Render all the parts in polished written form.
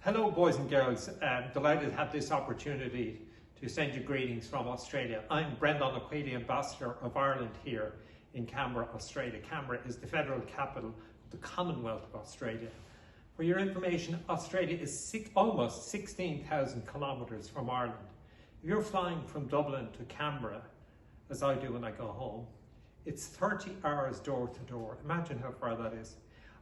Hello boys and girls, delighted to have this opportunity to send you greetings from Australia. I'm Breandán Ó Caollaí, Ambassador of Ireland here in Canberra, Australia. Canberra is the federal capital of the Commonwealth of Australia. For your information, Australia is almost 16,000 kilometres from Ireland. If you're flying from Dublin to Canberra, as I do when I go home, it's 30 hours door to door. Imagine how far that is.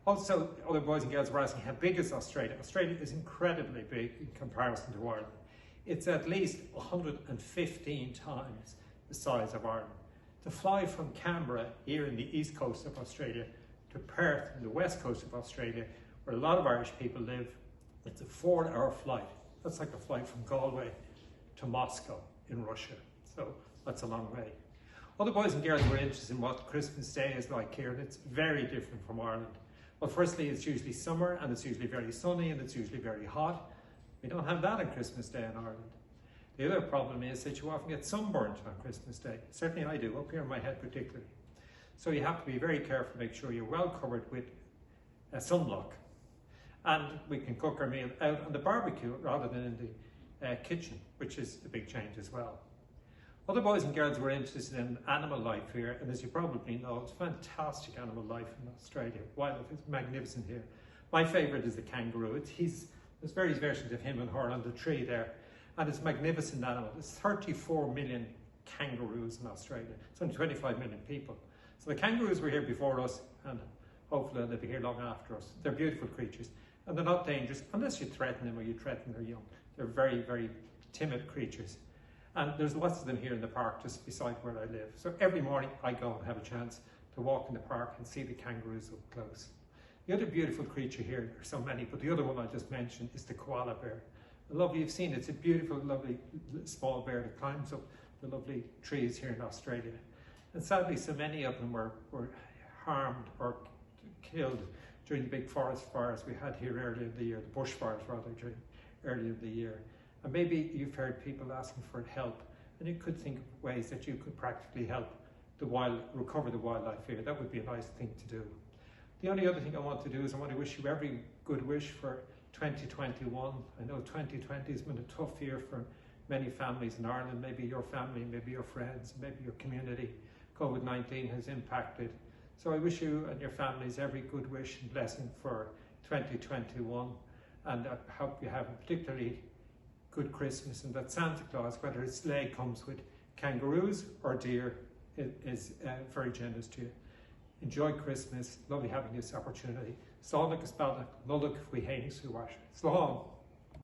Also, other boys and girls were asking, how big is Australia? Australia is incredibly big in comparison to Ireland. It's at least 115 times the size of Ireland. To fly from Canberra, here in the east coast of Australia, to Perth, in the west coast of Australia, where a lot of Irish people live, it's a 4-hour flight. That's like a flight from Galway to Moscow in Russia. So that's a long way. Other boys and girls were interested in what Christmas Day is like here, and it's very different from Ireland. Well, firstly, it's usually summer, and it's usually very sunny, and it's usually very hot. We don't have that on Christmas Day in Ireland. The other problem is that you often get sunburnt on Christmas Day. Certainly I do, up here in my head particularly. So you have to be very careful, make sure you're well covered with sunblock. And we can cook our meal out on the barbecue rather than in the kitchen, which is a big change as well. Other boys and girls were interested in animal life here, and as you probably know, it's fantastic animal life in Australia. Wildlife is magnificent here. My favourite is the kangaroo. There's various versions of him and her on the tree there, and it's a magnificent animal. There's 34 million kangaroos in Australia. It's only 25 million people. So the kangaroos were here before us, and hopefully they'll be here long after us. They're beautiful creatures, and they're not dangerous unless you threaten them or you threaten their young. They're very, very timid creatures. And there's lots of them here in the park just beside where I live. So every morning I go and have a chance to walk in the park and see the kangaroos up close. The other beautiful creature here, there are so many, but the other one I just mentioned is the koala bear. Lovely, you've seen it. It's a beautiful, lovely small bear that climbs up the lovely trees here in Australia. And sadly, so many of them were harmed or killed during the big forest fires we had here earlier in the year, the bushfires rather, earlier in the year. And maybe you've heard people asking for help, and you could think of ways that you could practically help recover the wildlife here. That would be a nice thing to do. The only other thing I want to do is I want to wish you every good wish for 2021. I know 2020 has been a tough year for many families in Ireland, maybe your family, maybe your friends, maybe your community. COVID-19 has impacted. So I wish you and your families every good wish and blessing for 2021, and I hope you have a particularly good Christmas, and that Santa Claus, whether his sleigh comes with kangaroos or deer, is very generous to you. Enjoy Christmas. Lovely having this opportunity. Slán agus bealach, nullag faoi héannig sú waise. Slán.